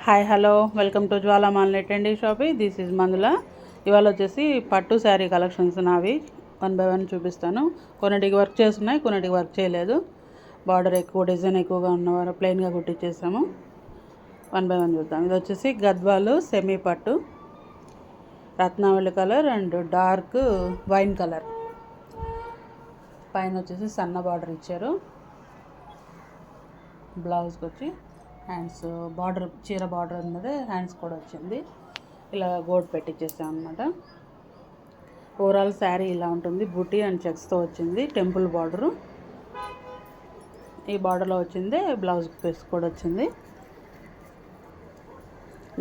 Hi hello welcome to Jwala మాల్ని trendy shopping. This is మందుల. ఇవాళ వచ్చేసి పట్టు శారీ కలెక్షన్స్ నావి 1 బై 1 చూపిస్తాను. కొన్నిటికి వర్క్ చేస్తున్నాయి, కొన్నిటికి వర్క్ చేయలేదు. బార్డర్ ఎక్కువ డిజైన్ ఎక్కువగా ఉన్నవారు ప్లెయిన్గా కుట్టించేసాము. 1 బై 1 చూద్దాం. ఇది వచ్చేసి గద్వాలు సెమీ పట్టు, రత్నావళి colour and dark wine colour. పైన వచ్చేసి సన్న బార్డర్ ఇచ్చారు. బ్లౌజ్కి వచ్చి హ్యాండ్స్ బార్డర్, చీర బార్డర్ ఉన్నది, హ్యాండ్స్ కూడా వచ్చింది. ఇలా గోల్డ్ పెట్టించేసాం అనమాట. ఓవరాల్ శారీ ఇలా ఉంటుంది. బూటీ అండ్ చెక్స్తో వచ్చింది. టెంపుల్ బార్డరు ఈ బార్డర్లో వచ్చింది. బ్లౌజ్ పీస్ కూడా వచ్చింది.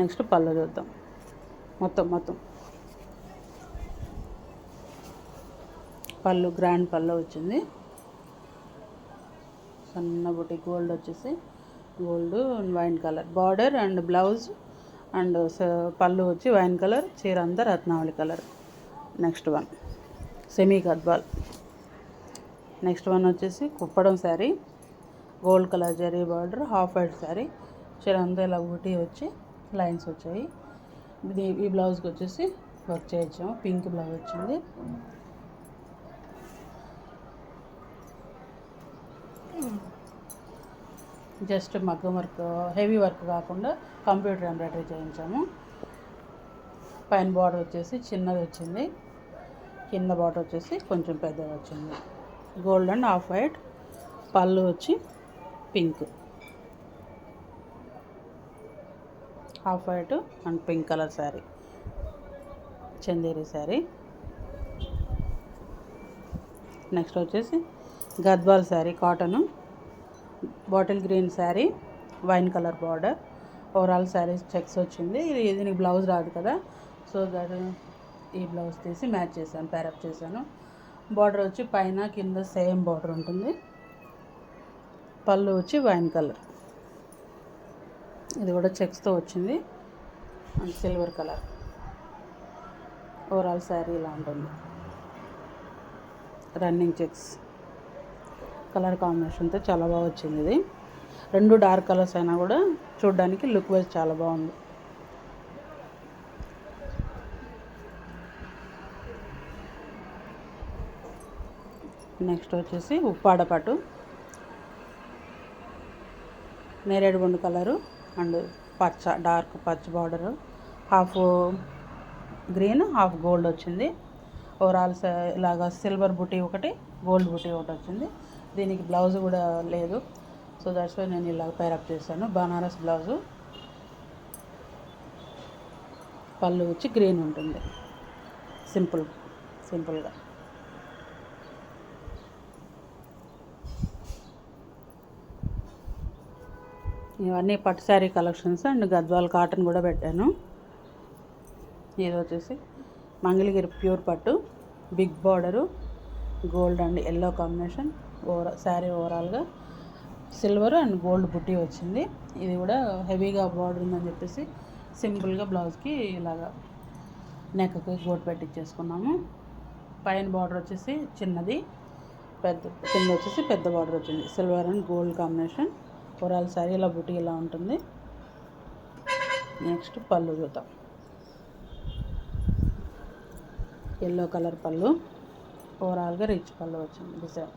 నెక్స్ట్ పళ్ళు చూద్దాం. మొత్తం పళ్ళు గ్రాండ్ పళ్ళు వచ్చింది. సన్న బుట్టి గోల్డ్ వచ్చేసి gold wine colour border and blouse and పళ్ళు వచ్చి వైన్ కలర్, చీర అంతా రత్నావళి కలర్. Next one semi Gadwal. Next one వచ్చేసి Kuppadam saree, gold colour zari border, half white saree, చీర అంతా ఇలా బూటీ వచ్చి లైన్స్ వచ్చాయి. ఈ బ్లౌజ్కి వచ్చేసి వర్క్ చేయించాము. పింక్ బ్లౌజ్ వచ్చింది. జస్ట్ మగ్గం వర్క్, హెవీ వర్క్ కాకుండా కంప్యూటర్ ఎంబ్రాయిడరీ చేయించాము. పైన బార్డర్ వచ్చేసి చిన్నది వచ్చింది, కింద బార్డర్ వచ్చేసి కొంచెం పెద్దది వచ్చింది. Gold and half white. పళ్ళు వచ్చి pink, half white and pink colour saree, Chanderi saree. Next వచ్చేసి Gadwal saree cotton, bottle green saree, wine colour border. Overall saree checks వచ్చింది. దీనికి బ్లౌజ్ రాదు కదా, సో దట్ ఈ బ్లౌజ్ తీసి మ్యాచ్ చేశాను, ప్యారప్ చేశాను. బార్డర్ వచ్చి పైన కింద సేమ్ బార్డర్ ఉంటుంది. పళ్ళు వచ్చి వైన్ కలర్, ఇది కూడా చెక్స్తో వచ్చింది and silver colour. Overall saree ఇలా ఉంటుంది. రన్నింగ్ చెక్స్ కలర్ కాంబినేషన్తో చాలా బాగా వచ్చింది. ఇది రెండు డార్క్ కలర్స్ అయినా కూడా చూడడానికి లుక్ వైజ్ చాలా బాగుంది. నెక్స్ట్ వచ్చేసి ఉప్పాడ పట్టు, నేరేడు బొండు కలరు అండ్ పచ్చ, డార్క్ పచ్చ border, half green half gold వచ్చింది. ఓవరాల్ ఇలాగా సిల్వర్ బుటీ ఒకటి, గోల్డ్ బుటీ ఒకటి వచ్చింది. దీనికి బ్లౌజ్ కూడా లేదు, సో దట్స్ వై నేను ఇలా పేరప్ చేశాను. బనారస్ బ్లౌజు. పళ్ళు వచ్చి గ్రీన్ ఉంటుంది, సింపుల్గా. ఇవన్నీ పట్టు sari collections and Gadwal cotton కూడా పెట్టాను. ఇది వచ్చేసి మంగళగిరి ప్యూర్ పట్టు, big border, gold and yellow combination. Sari ఓవరాల్గా సిల్వర్ అండ్ గోల్డ్ బుట్టి వచ్చింది. ఇది కూడా హెవీగా బార్డర్ ఉందని చెప్పేసి సింపుల్గా బ్లౌజ్కి ఇలాగా నెక్కి గోట్ పెట్టించేసుకున్నాము. పైన బార్డర్ వచ్చేసి చిన్నది, కింద వచ్చేసి పెద్ద బార్డర్ వచ్చింది. Silver and gold combination. Overall saree ఇలా బుట్టి ఇలా ఉంటుంది. నెక్స్ట్ పళ్ళు చూద్దాం. ఎల్లో కలర్ పళ్ళు, ఓవరాల్గా రిచ్ పళ్ళు వచ్చింది. డిజైన్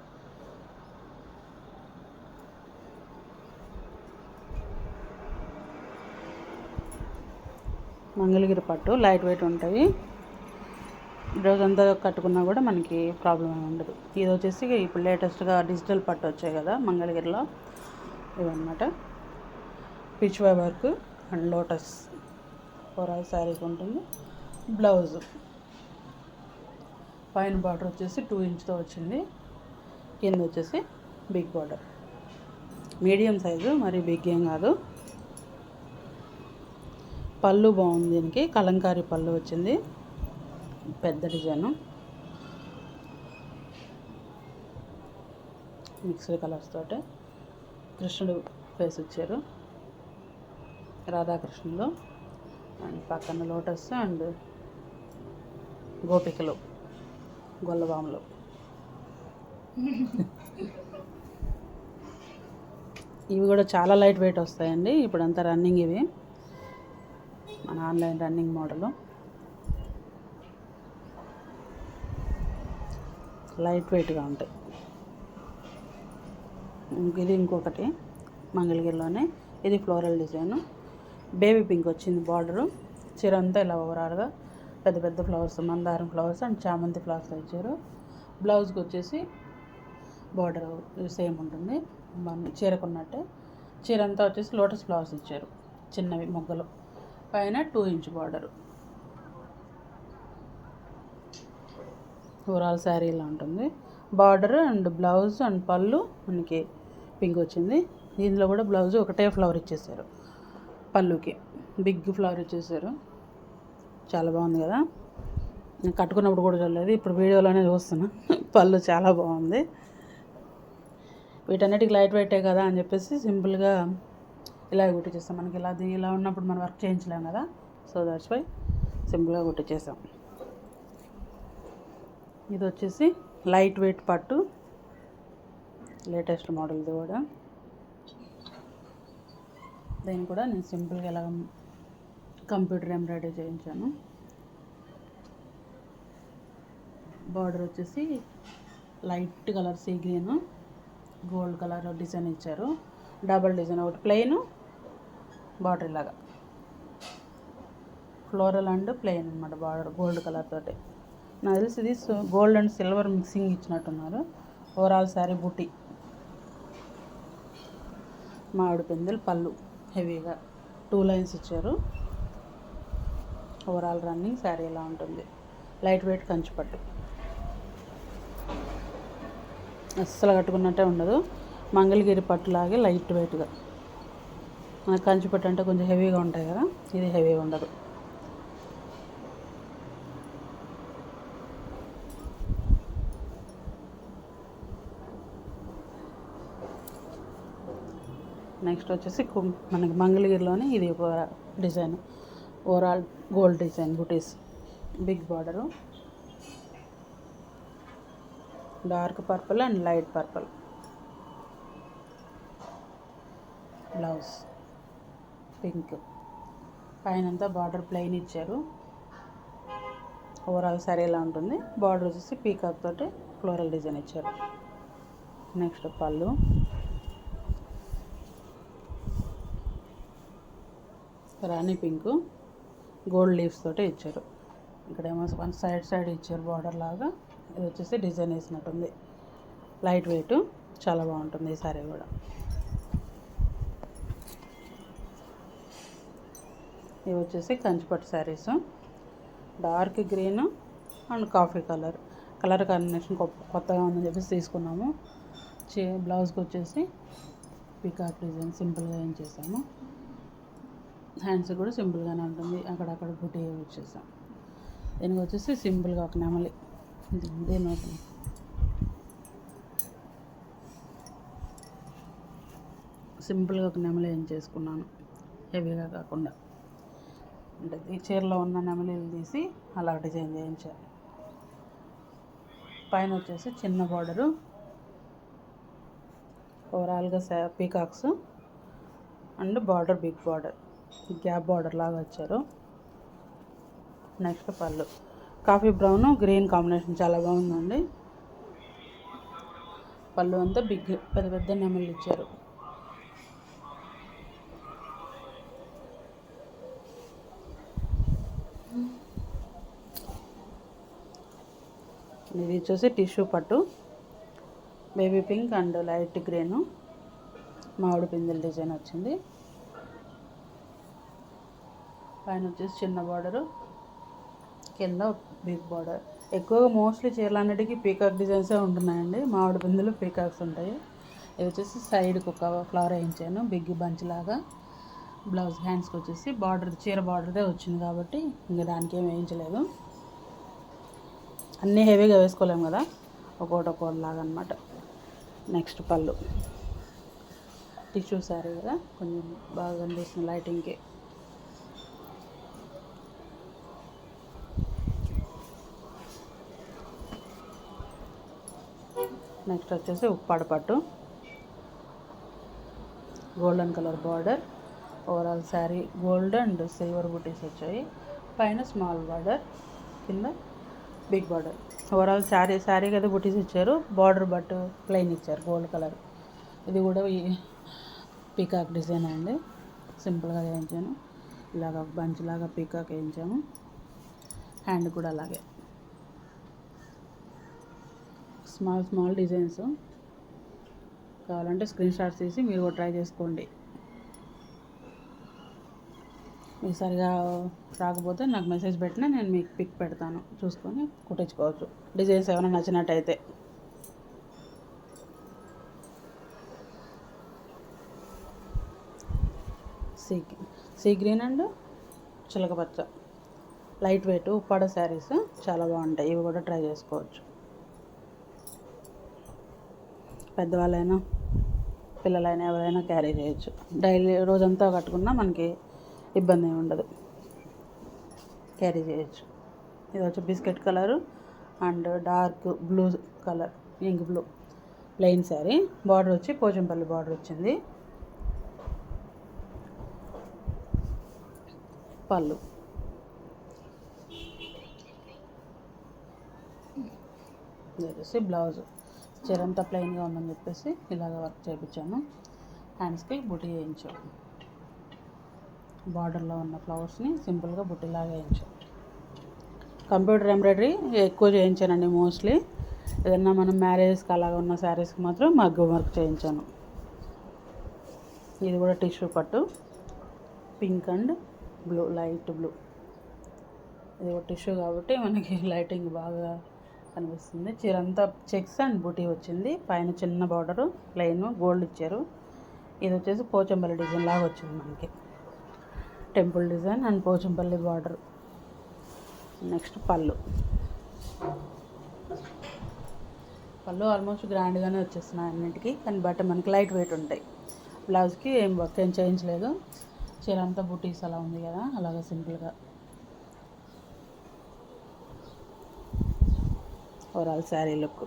మంగళగిరి పట్టు లైట్ వెయిట్ ఉంటాయి. బ్లౌజ్ అంతా కట్టుకున్నా కూడా మనకి ప్రాబ్లం ఏమి ఉండదు. ఇది వచ్చేసి ఇప్పుడు లేటెస్ట్గా డిజిటల్ పట్టు వచ్చాయి కదా మంగళగిరిలో, ఇవన్నమాట. Pichwai work and lotus. Overall శారీకి ఉంటుంది. బ్లౌజ్ పైన బార్డర్ వచ్చేసి 2 ఇంచ్తో వచ్చింది. కింద వచ్చేసి బిగ్ బార్డర్, మీడియం సైజు, మరి బిగ్ ఏం కాదు. పళ్ళు బాగుంది. దీనికి కలంకారీ పళ్ళు వచ్చింది, పెద్ద డిజైను, మిక్స్డ్ కలర్స్ తోటి. కృష్ణుడు ఫేస్ ఇచ్చారు, రాధాకృష్ణుడు అండ్ పక్కన లోటస్ అండ్ గోపికలు, గొల్లబాములు. ఇవి కూడా చాలా లైట్ వెయిట్ వస్తాయండి. ఇప్పుడంతా రన్నింగ్ ఇవి, మన ఆన్లైన్ రన్నింగ్ మోడలు. లైట్ వెయిట్గా ఉంటాయి. ఇది ఇంకొకటి మంగళగిరిలోనే, ఇది ఫ్లోరల్ డిజైను. బేబీ పింక్ వచ్చింది బార్డరు. చీర అంతా ఇలా ఓవరాల్గా పెద్ద పెద్ద ఫ్లవర్స్, మందారం ఫ్లవర్స్ అండ్ చామంతి ఫ్లవర్స్ ఇచ్చారు. బ్లౌజ్కి వచ్చేసి బార్డర్ సేమ్ ఉంటుంది, చీరకున్నట్టే. చీర అంతా వచ్చేసి లోటస్ ఫ్లవర్స్ ఇచ్చారు, చిన్నవి మొగ్గలు. పైన 2 ఇంచ్ బార్డరు. ఓవరాల్ శారీ ఇలా ఉంటుంది. బార్డర్ అండ్ బ్లౌజ్ అండ్ పళ్ళు మనకి పింక్ వచ్చింది. దీనిలో కూడా బ్లౌజ్ ఒకటే ఫ్లవర్ ఇచ్చేసారు, పళ్ళుకి బిగ్ ఫ్లవర్ ఇచ్చేసారు. చాలా బాగుంది కదా. నేను కట్టుకున్నప్పుడు కూడా చూడలేదు, ఇప్పుడు వీడియోలోనే చూస్తున్నా. పళ్ళు చాలా బాగుంది. వీటన్నిటికి లైట్ వెయిటే కదా అని చెప్పేసి సింపుల్గా ఇలా కుట్టించేస్తాం. మనకి ఇలా ఉన్నప్పుడు మనం వర్క్ చేయించలేం కదా, సో దట్స్ వై సింపుల్గా కుట్టించేసాం. ఇది వచ్చేసి లైట్ వెయిట్ పట్టు, లేటెస్ట్ మోడల్ది కూడా. దీన్ని కూడా నేను సింపుల్గా ఇలా కంప్యూటర్ ఎంబ్రాయిడరీ చేయించాను. బార్డర్ వచ్చేసి light colour sea green, gold colour design ఇచ్చారు. డబల్ డిజైన్, ఒకటి ప్లెయిన్ బార్డర్ ఇలాగా ఫ్లోరల్ అండ్ ప్లెయిన్ అనమాట. బార్డర్ గోల్డ్ కలర్ తోటి. నాకు తెలిసి ఇది గోల్డ్ అండ్ సిల్వర్ మిక్సింగ్ ఇచ్చినట్టున్నారు. ఓవరాల్ శారీ బుట్టి, మామిడి పిందెలు, పళ్ళు హెవీగా 2 లైన్స్ ఇచ్చారు. ఓవరాల్ రన్నింగ్ శారీ ఇలా ఉంటుంది. లైట్ వెయిట్ కంచిపట్టు, అస్సలు కట్టుకున్నట్టే ఉండదు. మంగళగిరి పట్టులాగే లైట్ వెయిట్గా. మనకు కంచిపట్టు అంటే కొంచెం హెవీగా ఉంటాయి కదా, ఇది హెవీగా ఉండదు. నెక్స్ట్ వచ్చేసి మనకి మంగళగిరిలోనే ఇది ఒక డిజైన్, ఓవరాల్ గోల్డ్ డిజైన్ బుటీస్, big border, dark purple and light purple. Blouse pink, పైనంతా బార్డర్ ప్లెయిన్ ఇచ్చారు. ఓవరాల్ శారీ ఇలా ఉంటుంది. బార్డర్ వచ్చేసి పీకాక్ తోటి ఫ్లోరల్ డిజైన్ ఇచ్చారు. నెక్స్ట్ పళ్ళు, రాణి పింక్, గోల్డ్ లీవ్స్ తోటి ఇచ్చారు. ఇక్కడేమో వన్ సైడ్ ఇచ్చారు బార్డర్ లాగా. ఇది వచ్చేసి డిజైన్ వేసినట్టుంది. లైట్ వెయిట్, చాలా బాగుంటుంది ఈ శారీ కూడా. ఇవి వచ్చేసి కంచిపట్టు sarees, dark green and coffee colour combination కొత్తగా ఉందని చెప్పేసి తీసుకున్నాము. బ్లౌజ్కి వచ్చేసి పీకాక్ డిజైన్ సింపుల్గా ఏం చేసాము. హ్యాండ్స్ కూడా సింపుల్గానే ఉంటుంది, అక్కడక్కడ బుటీ వచ్చేసాం. దీనికి వచ్చేసి సింపుల్గా ఒక నెమలి, దీని సింపుల్గా ఒక నెమలి ఏం చేసుకున్నాను, హెవీగా కాకుండా. అంటే ఈ చీరలో ఉన్న నెమలీలు తీసి అలా డిజైన్ చేయించాలి. పైన వచ్చేసి చిన్న బార్డరు, ఓవరాల్గా peacocks and border big border, gap border లాగా వచ్చారు. నెక్స్ట్ పళ్ళు కాఫీ బ్రౌన్ గ్రీన్ కాంబినేషన్ చాలా బాగుందండి. పళ్ళు అంతా పెద్ద పెద్ద నెమళ్ళు ఇచ్చారు. ఇది వచ్చేసి టిష్యూ పట్టు, baby pink and light green, మామిడి పిందెల డిజైన్ వచ్చింది. పైన వచ్చేసి చిన్న బార్డరు, కింద బిగ్ బార్డర్. ఎక్కువగా మోస్ట్లీ చీరలన్నిటికీ పీకాక్ డిజైన్సే ఉంటున్నాయండి, మామిడి పిందెలు పీకాక్స్ ఉంటాయి. ఇది వచ్చేసి సైడ్కి ఒక ఫ్లవర్ వేయించాను, బిగ్ బంచ్ లాగా. బ్లౌజ్ హ్యాండ్స్కి వచ్చేసి బార్డర్, చీర బార్డర్దే వచ్చింది కాబట్టి ఇంకా దానికి ఏం వేయించలేదు. అన్నీ హెవీగా వేసుకోలేము కదా, ఒక్కోటి లాగా అనమాట. నెక్స్ట్ పళ్ళు టిష్యూ శారీ కదా, కొంచెం బాగా కనిపిస్తుంది లైటింగ్కి. నెక్స్ట్ వచ్చేసి ఉప్పాడ పట్టు, golden colour border. Overall sari gold and silver బుటీస్ వచ్చాయి. పైన స్మాల్ బార్డర్, కింద బిగ్ బార్డర్. ఓవరాల్ శారీ కదా బుటీస్ ఇచ్చారు. బార్డర్ బట్ ప్లెయిన్ ఇచ్చారు గోల్డ్ కలర్. ఇది కూడా ఈ పీకాక్ డిజైన్ అండి. సింపుల్గా వేయించాను. ఇలాగ బంచ్ లాగా పీకాక్ వేయించాము. హ్యాండ్ కూడా అలాగే స్మాల్ డిజైన్స్. కావాలంటే స్క్రీన్ షాట్స్ తీసి మీరు కూడా ట్రై చేసుకోండి. మీకు సరిగా రాకపోతే నాకు మెసేజ్ పెట్టినా నేను మీకు పిక్ పెడతాను, చూసుకొని కుట్టించుకోవచ్చు డిజైన్స్ ఏమైనా నచ్చినట్టయితే. సీ గ్రీన్ అండ్ చిలకపచ్చ లైట్ వెయిట్ ఉప్పాడ శారీస్ చాలా బాగుంటాయి. ఇవి కూడా ట్రై చేసుకోవచ్చు. పెద్దవాళ్ళైనా పిల్లలైనా ఎవరైనా క్యారీ చేయొచ్చు. డైలీ రోజంతా కట్టుకున్నా మనకి ఇబ్బంది ఏమి ఉండదు, క్యారీ చేయొచ్చు. ఇది వచ్చి biscuit colour and dark blue colour, ink blue plain sari. Border వచ్చి పోచంపల్లి బార్డర్ వచ్చింది. పళ్ళు ఇది వచ్చేసి బ్లౌజ్. చీరంతా ప్లెయిన్గా ఉందని చెప్పేసి ఇలాగ వర్క్ చేయించాను. హ్యాండ్స్కి బుటీ వేయించాను. బార్డర్లో ఉన్న ఫ్లవర్స్ని సింపుల్గా బుట్టిలాగా వేయించాను. కంప్యూటర్ ఎంబ్రాయిడరీ ఎక్కువ చేయించానండి మోస్ట్లీ. ఏదన్నా మనం మ్యారేజెస్కి అలాగా ఉన్న శారీస్కి మాత్రం మగ్గం వర్క్ చేయించాను. ఇది కూడా టిష్యూ పట్టు, pink and blue, light blue. ఇది ఒక టిష్యూ కాబట్టి మనకి లైటింగ్ బాగా కనిపిస్తుంది. చీరంతా చెక్స్ అండ్ బూటీ వచ్చింది. పైన చిన్న బార్డరు ప్లెయిన్ గోల్డ్ ఇచ్చారు. ఇది వచ్చేసి పోచంపల్లి డిజైన్ లాగా వచ్చింది మనకి. Temple design and Pochampally border. Next పళ్ళు ఆల్మోస్ట్ గ్రాండ్గానే వచ్చేస్తున్నాయి అన్నింటికి, కానీ బట్ మనకి లైట్ వెయిట్ ఉంటాయి. బ్లౌజ్కి ఏం వర్క్ ఏం చేయించలేదు. చీరంతా బూటీస్ అలా ఉంది కదా, అలాగే సింపుల్గా. Overall sari look.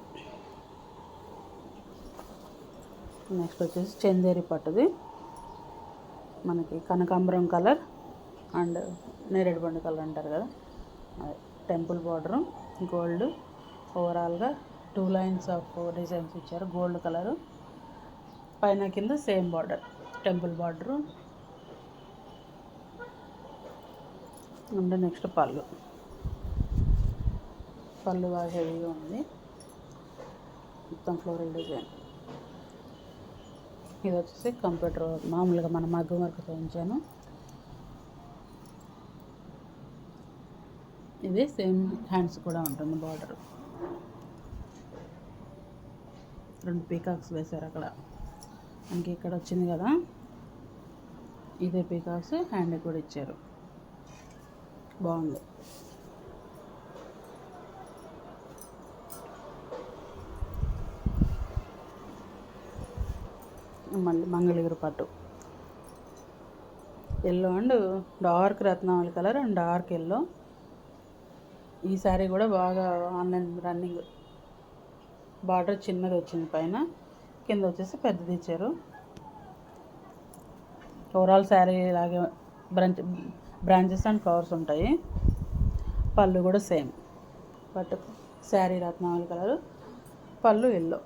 నెక్స్ట్ వచ్చేసి చందేరి పట్టుది. మనకి కనకాంబరం కలర్ అండ్ నేరేడు బండు కలర్ అంటారు కదా, అదే టెంపుల్ బార్డరు గోల్డ్. ఓవరాల్గా 2 లైన్స్ ఆఫ్ డిజైన్స్ ఇచ్చారు. గోల్డ్ కలరు పైన కింద same border, temple border. And next పళ్ళు బాగా హెవీగా ఉంది. మొత్తం ఫ్లోరల్ డిజైన్. ఇది వచ్చేసి కంప్యూటర్ మామూలుగా మన మగ్గం వర్క్ చేయించాను. ఇది సేమ్ హ్యాండ్స్ కూడా ఉంటుంది బార్డర్. 2 పీకాక్స్ వేశారు అక్కడ. మనకి ఇక్కడ వచ్చింది కదా, ఇదే పీకాక్స్ హ్యాండ్ కూడా ఇచ్చారు. బాగుంది. మళ్ళీ మంగళగిరి పట్టు ఎల్లో అండ్ డార్క్ రత్నావళి కలర్ అండ్ డార్క్ ఎల్లో. ఈ శారీ కూడా బాగా ఆన్లైన్ రన్నింగ్. బార్డర్ చిన్నది వచ్చింది పైన, కింద వచ్చేసి పెద్దది ఇచ్చారు. ఓవరాల్ శారీ ఇలాగే బ్రాంచెస్ అండ్ ఫ్లవర్స్ ఉంటాయి. పళ్ళు కూడా సేమ్. బట్ శారీ రత్నావళి కలరు, పళ్ళు ఎల్లో.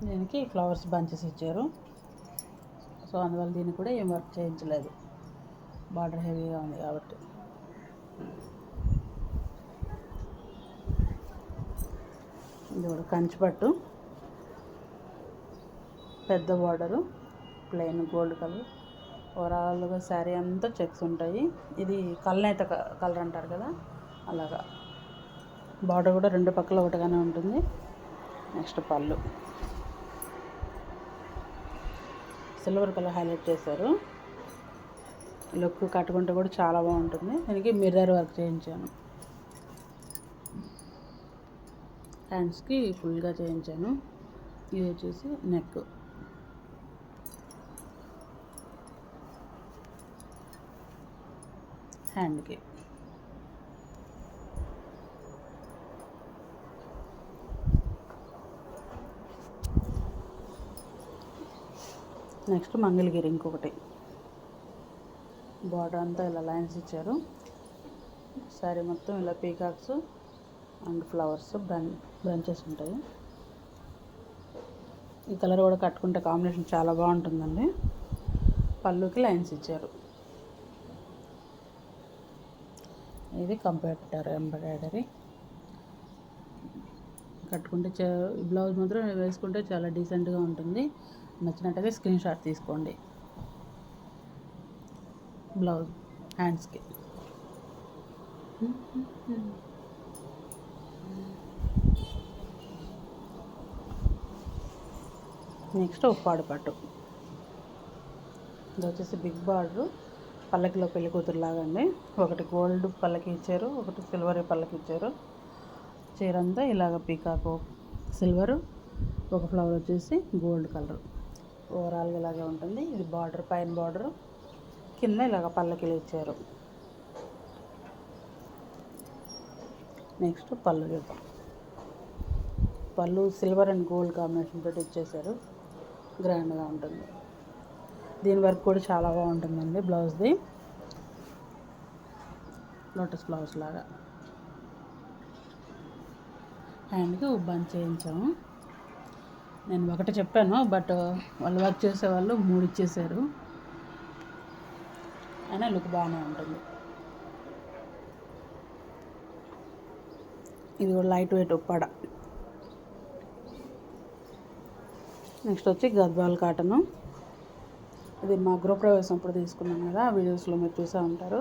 దీనికి ఫ్లవర్స్ బంచెస్ ఇచ్చారు. సో అందువల్ల దీనికి కూడా ఏం వర్క్ చేయించలేదు, బార్డర్ హెవీగా ఉంది కాబట్టి. ఇది కూడా కంచిపట్టు, పెద్ద బార్డరు, ప్లెయిన్ గోల్డ్ కలర్. ఓవరాల్గా శారీ అంతా చెక్స్ ఉంటాయి. ఇది కల్నేత కలర్ అంటారు కదా, అలాగా. బార్డర్ కూడా 2 పక్కల ఒకటిగానే ఉంటుంది. నెక్స్ట్ పళ్ళు సిల్వర్ కలర్ హైలైట్ చేశారు. లుక్ కట్టుకుంటే కూడా చాలా బాగుంటుంది. దీనికి మిర్రర్ వర్క్ చేయించాను. హ్యాండ్స్కి ఫుల్గా చేయించాను. ఇది వచ్చేసి నెక్. హ్యాండ్కి నెక్స్ట్ మంగళగిరి ఇంకొకటి. బార్డర్ అంతా ఇలా లైన్స్ ఇచ్చారు. శారీ మొత్తం ఇలా పీకాక్స్ అండ్ ఫ్లవర్స్ బ్రాంచెస్ ఉంటాయి. ఈ కలర్ కూడా కట్టుకుంటే కాంబినేషన్ చాలా బాగుంటుందండి. పళ్ళుకి లైన్స్ ఇచ్చారు. ఇది కంప్యూటర్ ఎంబ్రాయిడరీ. కట్టుకుంటే బ్లౌజ్ మాత్రం వేసుకుంటే చాలా డీసెంట్గా ఉంటుంది. నచ్చినట్టయితే స్క్రీన్ షాట్ తీసుకోండి. బ్లౌజ్ హ్యాండ్స్కి నెక్స్ట్ ఉప్పాడు పట్టు. ఇది వచ్చేసి బిగ్ బార్డర్ పల్లకిలో పెళ్లి కూతురులాగా అండి. ఒకటి గోల్డ్ పల్లకి ఇచ్చారు, ఒకటి సిల్వర్ పల్లకి ఇచ్చారు. చీర అంతా ఇలాగ పీకాకు సిల్వరు, ఒక ఫ్లవర్ వచ్చేసి గోల్డ్ కలర్. ఓవరాల్గా ఇలాగే ఉంటుంది. ఇది బార్డర్, పైన బార్డర్, కింద ఇలాగ పల్లకిలు ఇచ్చారు. నెక్స్ట్ పళ్ళు చూద్దాం. పళ్ళు సిల్వర్ అండ్ గోల్డ్ కాంబినేషన్ తోటి ఇచ్చేసారు. గ్రాండ్గా ఉంటుంది. దీని వర్క్ కూడా చాలా బాగుంటుందండి. బ్లౌజ్ది లోటస్ ఫ్లవర్స్ లాగా. హ్యాండ్కి బంచ్ చేయించాము. నేను ఒకటి చెప్పాను, బట్ వాళ్ళు వర్క్ చేసేవాళ్ళు 3 ఇచ్చేసారు. అయినా లుక్ బాగానే ఉంటుంది. ఇది కూడా లైట్ వెయిట్ ఉప్పాడ. నెక్స్ట్ వచ్చి గద్వాల్ కాటను. ఇది మా గృహప్రవేశం అప్పుడు తీసుకున్నాం కదా, ఆ వీడియోస్లో మీరు చూసే ఉంటారు.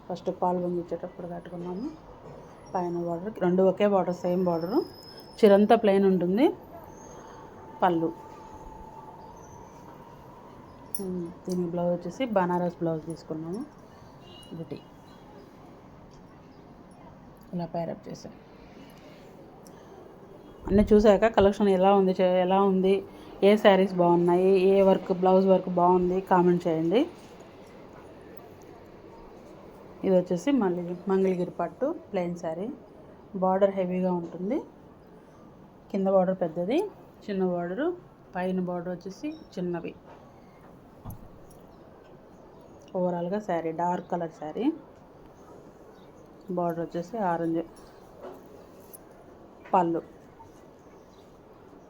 ఫస్ట్ పాలు పొంగిచ్చేటప్పుడు కట్టుకున్నాము. పైన బార్డర్ 2 ఒకే బార్డర్, సేమ్ బార్డరు. చిరంతా ప్లెయిన్ ఉంటుంది. పళ్ళు. దీని బ్లౌజ్ వచ్చేసి బనారస్ బ్లౌజ్ తీసుకున్నాము. బుటీ ఇలా ప్యారప్ చేసాం. అన్నీ చూసాక కలెక్షన్ ఎలా ఉంది, ఏ శారీస్ బాగున్నాయి, ఏ వర్క్, బ్లౌజ్ వర్క్ బాగుంది కామెంట్ చేయండి. ఇది వచ్చేసి మంగళగిరి పట్టు ప్లెయిన్ శారీ. బార్డర్ హెవీగా ఉంటుంది. కింద బార్డర్ పెద్దది, చిన్న బార్డరు, పైన బార్డర్ వచ్చేసి చిన్నవి. ఓవరాల్గా sari dark colour sari. Border వచ్చేసి ఆరెంజ్. పళ్ళు.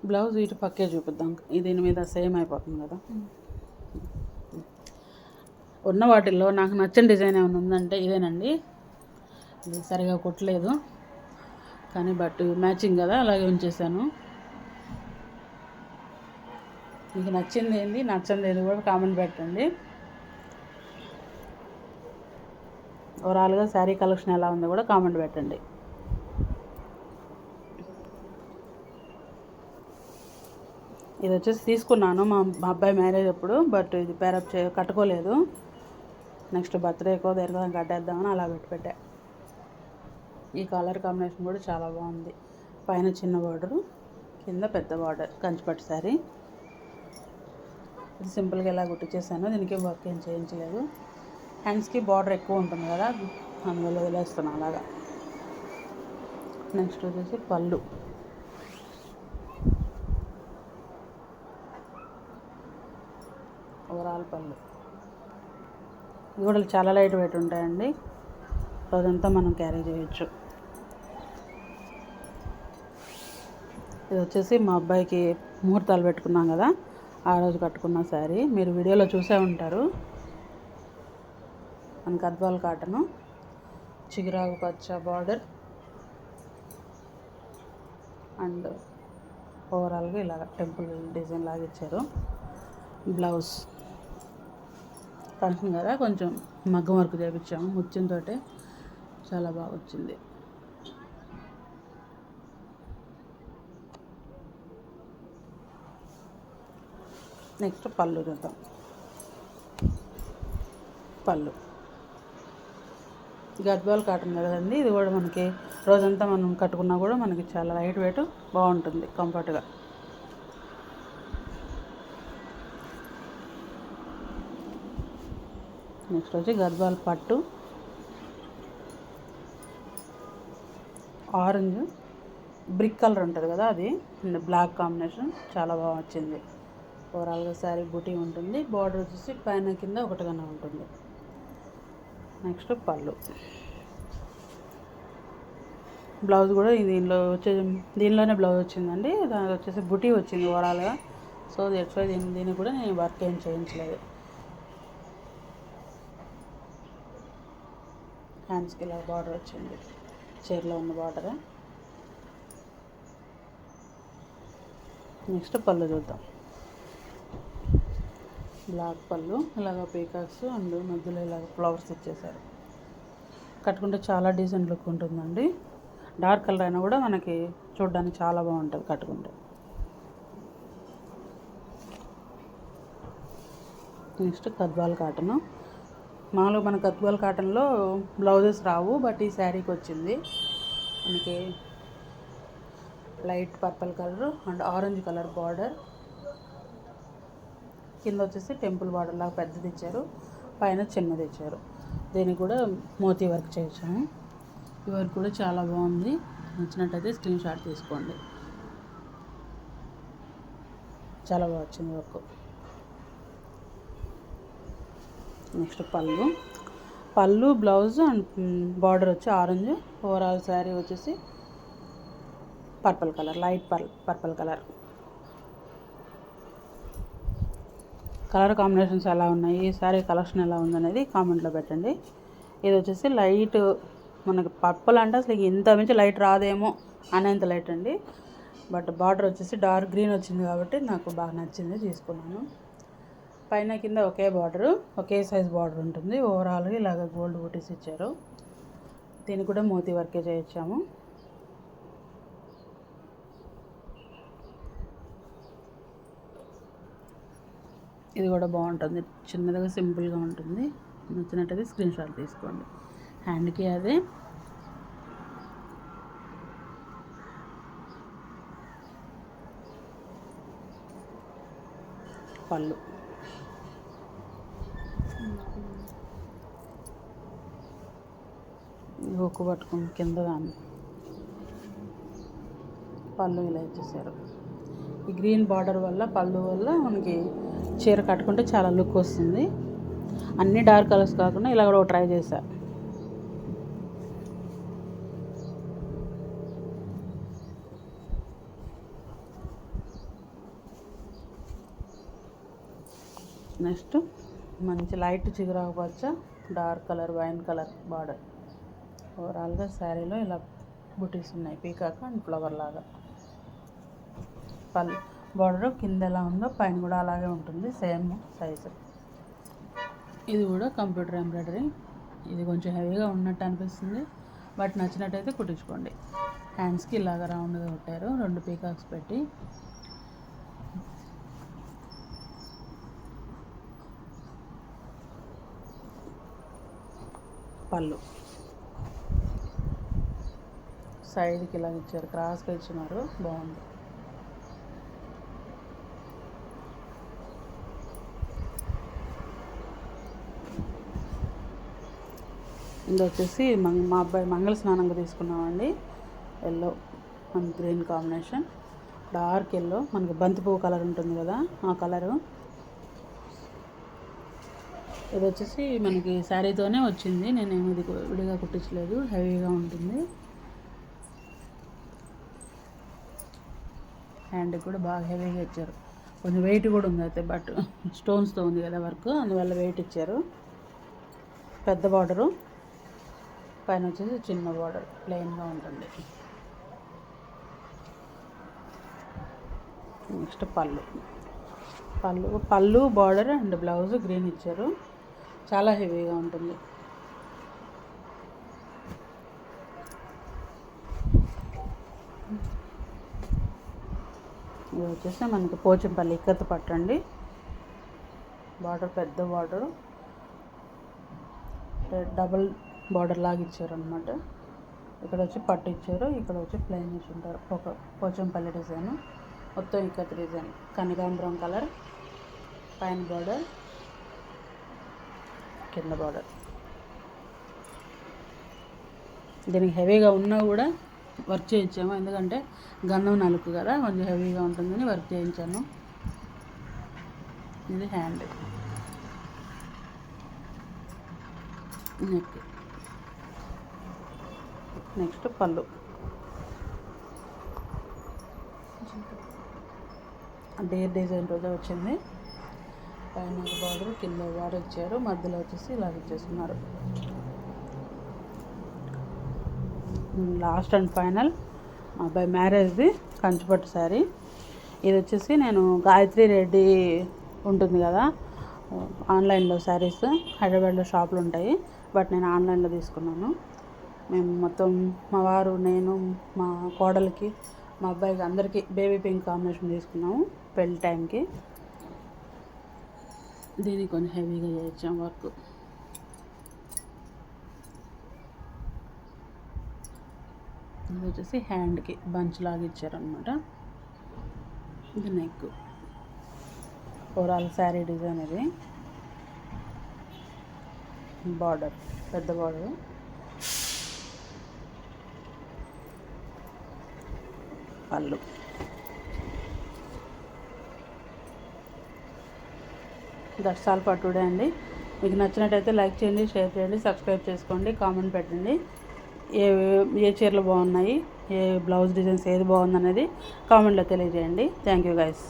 బ్లౌజ్ ఇటు పక్కే చూపిద్దాం, దీని మీద సేమ్ అయిపోతుంది కదా. ఉన్న వాటిల్లో నాకు నచ్చని డిజైన్ ఏమైనా ఉందంటే ఇదేనండి. ఇది సరిగా కుట్టలేదు కానీ బట్ మ్యాచింగ్ కదా అలాగే ఉంచేసాను. మీకు నచ్చింది ఏంది, నచ్చంది ఏది కూడా కామెంట్ పెట్టండి. ఓవరాల్గా శారీ కలెక్షన్ ఎలా ఉందో కూడా కామెంట్ పెట్టండి. ఇది వచ్చేసి తీసుకున్నాను మా అబ్బాయి మ్యారేజ్ అప్పుడు, బట్ ఇది పేరప్ కట్టుకోలేదు. నెక్స్ట్ బర్త్డేకో దేనికో కట్టేద్దామని అలా పెట్టా. ఈ కలర్ కాంబినేషన్ కూడా చాలా బాగుంది. పైన చిన్న బార్డరు, కింద పెద్ద బార్డర్. కంచిపట్టు శారీ. ఇది సింపుల్గా ఇలా కుట్టించేసాను. దీనికి వర్క్ ఏం చేయించలేదు. హ్యాండ్స్కి బార్డర్ ఎక్కువ ఉంటుంది కదా, అందువల్ల వదిలేస్తున్నాను అలాగా. నెక్స్ట్ వచ్చేసి పళ్ళు. ఓవరాల్ పళ్ళు. ఇవి కూడా చాలా లైట్ వెయిట్ ఉంటాయండి. రోజంతా మనం క్యారీ చేయొచ్చు. ఇది వచ్చేసి మా అబ్బాయికి ముహూర్తాలు పెట్టుకున్నాం కదా, ఆ రోజు కట్టుకున్న శారీ. మీరు వీడియోలో చూసే ఉంటారు. మన గద్వాల్ కాటను, చిగురాకు పచ్చ బార్డర్ అండ్ ఓవరాల్గా ఇలాగ టెంపుల్ డిజైన్ లాగా ఇచ్చారు. బ్లౌజ్ ఫంక్షన్ కదా, కొంచెం మగ్గం వర్క్ చేయించాము ముత్యంతో, చాలా బాగా వచ్చింది. నెక్స్ట్ పళ్ళు చూద్దాం. పళ్ళు గద్వాల్ కాటన్ కదండి, ఇది కూడా మనకి రోజంతా మనం కట్టుకున్నా కూడా మనకి చాలా లైట్ వెయిట్ బాగుంటుంది, కంఫర్ట్గా. నెక్స్ట్ వచ్చి గద్వాల్ పట్టు ఆరెంజ్ బ్రిక్ కలర్ ఉంటుంది కదా, అది బ్లాక్ కాంబినేషన్ చాలా బాగా వచ్చింది. ఓవరాల్గా శారీ బూటీ ఉంటుంది. బార్డర్ వచ్చేసి పైన కింద ఒకటిగానే ఉంటుంది. నెక్స్ట్ పళ్ళు. బ్లౌజ్ కూడా దీనిలోనే బ్లౌజ్ వచ్చిందండి. దానికి వచ్చేసి బుటీ వచ్చింది ఓవరాల్గా. సో దట్స్ వై దీనికి కూడా నేను వర్క్ ఏం చేయించలేదు. హ్యాండ్స్కి ఇలా బార్డర్ వచ్చింది, చీరలో ఉన్న బార్డర్. నెక్స్ట్ పళ్ళు చూద్దాం. బ్లాక్ పళ్ళు, ఇలాగ పీకాక్స్ అండ్ మధ్యలో ఇలాగ ఫ్లవర్స్ ఇచ్చేసారు. కట్టుకుంటే చాలా డీసెంట్ లుక్ ఉంటుందండి. డార్క్ కలర్ అయినా కూడా మనకి చూడడానికి చాలా బాగుంటుంది కట్టుకుంటే. Next Gadwal cotton. మామూలుగా మన గద్వాల్ కాటన్లో బ్లౌజెస్ రావు, బట్ ఈ శారీకి వచ్చింది. మనకి light purple colour and orange colour border. కింద వచ్చేసి టెంపుల్ బార్డర్ లాగా పెద్దది ఇచ్చారు, పైన చిన్నది ఇచ్చారు. దీనికి కూడా మోతీ వర్క్ చేయించాము. ఈ వర్క్ కూడా చాలా బాగుంది. నచ్చినట్టయితే స్క్రీన్ షాట్ తీసుకోండి. చాలా బాగా వచ్చింది వర్క్. నెక్స్ట్ పళ్ళు బ్లౌజ్ అండ్ బార్డర్ వచ్చి ఆరెంజ్. ఓవరాల్ శారీ వచ్చేసి purple colour, light purple colour. Colour combinations ఎలా ఉన్నాయి, ఈ శారీ కలెక్షన్ ఎలా ఉందనేది కామెంట్లో పెట్టండి. ఇది వచ్చేసి లైట్, మనకి పర్పుల్ అంటే అసలు ఇంత మించి లైట్ రాదేమో అనేంత లైట్ అండి. బట్ బార్డర్ వచ్చేసి డార్క్ గ్రీన్ వచ్చింది కాబట్టి నాకు బాగా నచ్చింది, తీసుకున్నాను. పైన కింద ఒకే బార్డరు, ఒకే సైజ్ బార్డర్ ఉంటుంది. ఓవరాల్గా ఇలాగ గోల్డ్ బూటీస్ ఇచ్చారు. దీనికి కూడా మోతీ వర్కే చేయించాము. ఇది కూడా బాగుంటుంది, చిన్నదిగా సింపుల్గా ఉంటుంది. నచ్చినట్టయితే స్క్రీన్ షాట్ తీసుకోండి. హ్యాండ్కి అదే. పళ్ళు హుక్కు పట్టుకుని కింద కానీ పళ్ళు ఇలా ఇచ్చేసారు. ఈ గ్రీన్ బార్డర్ వల్ల, పళ్ళు వల్ల మనకి చీర కట్టుకుంటే చాలా లుక్ వస్తుంది. అన్ని డార్క్ కలర్స్ కాకుండా ఇలా కూడా ట్రై చేశా. నెక్స్ట్ మంచి లైట్ చిగురాకు పచ్చ, dark colour wine colour border. ఓవరాల్గా శారీలో ఇలా బుటీస్ ఉన్నాయి, పీకాక్ అండ్ ఫ్లవర్ లాగా. పళ్ళు బార్డర్ కింద ఎలా ఉందో పైన కూడా అలాగే ఉంటుంది, సేమ్ సైజు. ఇది కూడా కంప్యూటర్ ఎంబ్రాయిడరీ. ఇది కొంచెం హెవీగా ఉన్నట్టు అనిపిస్తుంది, బట్ నచ్చినట్టయితే కుట్టించుకోండి. హ్యాండ్స్కి ఇలాగ రౌండ్గా కొట్టారు, 2 పీకాక్స్ పెట్టి. పళ్ళు సైడ్కి ఇలా ఇచ్చారు, క్రాస్గా ఇచ్చినారు, బాగుంది. ఇది వచ్చేసి మా అబ్బాయి మంగళ స్నానంగా తీసుకున్నామండి. Yellow and green combination, dark yellow. మనకి బంతిపువ్వు కలర్ ఉంటుంది కదా, ఆ కలరు. ఇది వచ్చేసి మనకి శారీతోనే వచ్చింది, నేనేమి ఇది విడిగా కుట్టించలేదు. హెవీగా ఉంటుంది. హ్యాండ్కి కూడా బాగా హెవీగా ఇచ్చారు, కొంచెం వెయిట్ కూడా ఉంది అయితే. బట్ స్టోన్స్తో ఉంది కదా వర్క్, అందువల్ల వెయిట్ ఇచ్చారు. పెద్ద బార్డరు, పైన వచ్చేసి చిన్న బార్డర్, ప్లెయిన్గా ఉంటుంది. నెక్స్ట్ పళ్ళు బార్డర్ అండ్ బ్లౌజ్ గ్రీన్ ఇచ్చారు, చాలా హెవీగా ఉంటుంది. ఇది వచ్చేసి మనకి పోచంపల్లి ఇక్కత్ పట్టండి. బార్డర్ పెద్ద బార్డరు, డబల్ బార్డర్ లాగా ఇచ్చారు అనమాట. ఇక్కడ వచ్చి పట్టు ఇచ్చారు, ఇక్కడ వచ్చి ప్లెయిన్ ఇచ్చి ఉంటారు. ఒక పోచంపల్లి డిజైన్, మొత్తం ఇక్కత్ డిజైన్. కనకాంబరం కలర్, పైన బార్డర్, కింద బార్డర్. దీనికి హెవీగా ఉన్నా కూడా వర్క్ చేయించాము, ఎందుకంటే గంధం నలుపు కదా, కొంచెం హెవీగా ఉంటుందని వర్క్ చేయించాను. ఇది హ్యాండ్, నెక్. నెక్స్ట్ పళ్ళు, డేర్ డిజైన్ రోజు వచ్చింది. పైన బార్డర్, కింద బార్డర్ ఇచ్చారు, మధ్యలో వచ్చేసి ఇలా ఇచ్చేస్తున్నారు. లాస్ట్ అండ్ ఫైనల్ మా అబ్బాయి మ్యారేజ్ది కంచిపట్టు శారీ. ఇది వచ్చేసి నేను గాయత్రి రెడ్డి ఉంటుంది కదా ఆన్లైన్లో శారీస్, హైదరాబాద్లో షాపులు ఉంటాయి, బట్ నేను ఆన్లైన్లో తీసుకున్నాను. మేము మొత్తం మా వారు, నేను, మా కోడలికి, మా అబ్బాయికి అందరికీ బేబీ పింక్ కాంబినేషన్ తీసుకున్నాము పెళ్ళి టైంకి. దీనికి కొంచెం హెవీగా చేయించాం వర్క్. ఇది వచ్చేసి హ్యాండ్కి బంచ్ లాగా ఇచ్చారనమాట. ఇది నెక్. ఓవరాల్ శారీ డిజైన్ ఇది. బార్డర్, పెద్ద బార్డర్. పళ్ళు. దట్స్ ఆల్ ఫర్ టుడే అండి. మీకు నచ్చినట్టయితే లైక్ చేయండి, షేర్ చేయండి, సబ్స్క్రైబ్ చేసుకోండి, కామెంట్ పెట్టండి. ఏ చీరలు బాగున్నాయి, ఏ బ్లౌజ్ డిజైన్స్ ఏది బాగుందనేది కామెంట్లో తెలియజేయండి. Thank you guys.